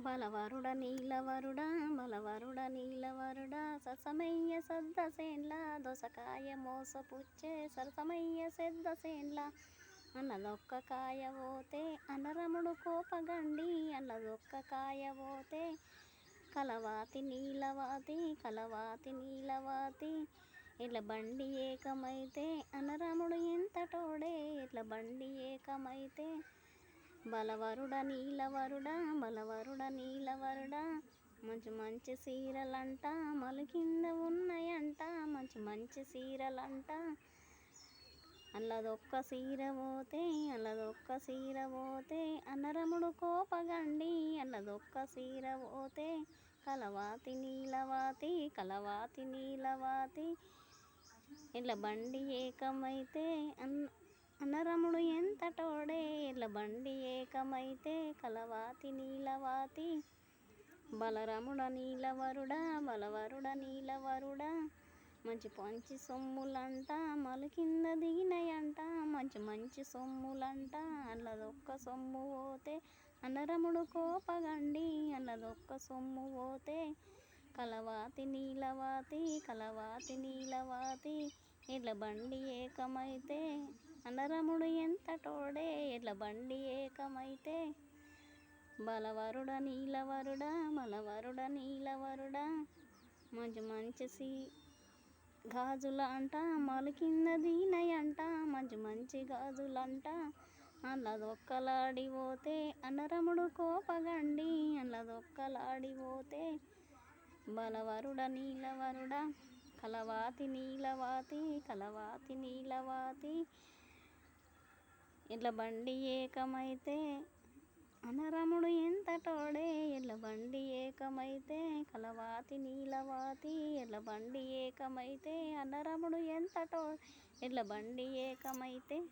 బలవరుడ నీలవరుడా బలవరుడ నీలవరుడా సరసమయ్య సద్దసేన్ల దోసకాయ మోసపుచ్చే సరసమయ్య సెద్దసేన్ల అన్నదొక్క కాయ పోతే అనరముడు కోపగండి అన్నదొక్క కాయ పోతే కలవాతి నీలవాతి ఇట్ల బండి ఏకమైతే అనరముడు ఎంతటోడే ఇట్ల బండి ఏకమైతే బలవరుడ నీలవరుడా మంచి మంచి సీరలంట మలు కింద ఉన్నాయంట మంచి సీరలంట అల్లదొక్క సీర పోతే అనరముడు కోపగండి అల్లదొక్క సీర పోతే కలవాతి నీలవాతి ఇట్ల బండి ఏకమైతే అనరముడు ఎంతటోడే ఇట్ల బండి ఏకమైతే కలవాతి నీలవాతి బలవరుడ నీలవరుడా మంచి సొమ్ములంట మలు కింద దిగినయంట మంచి సొమ్ములంట అల్లదొక్క సొమ్ము పోతే అనరముడు కోపగండి అల్లదొక్క సొమ్ము పోతే కలవాతి నీలవాతి ఇట్ల బండి ఏకమైతే అనరముడు ఎంతటోడే ఇట్ల బండి ఏకమైతే బలవరుడ నీలవరుడా మంచి గాజులంట మలు కింద దీనయంట మంచి గాజులంట అల్లదొక్కలాడిపోతే అనరముడు కోపగండి అల్లదొక్కలాడిపోతే బలవరుడ నీలవరుడా కలవాతి నీలవాతి ఇట్ల బండి ఏకమైతే అనరముడు ఎంతటోడే ఇట్ల బండి ఏకమైతే కలవాతి నీలవాతి ఇట్ల బండి ఏకమైతే అనరముడు ఎంతటోడే ఇట్ల బండి ఏకమైతే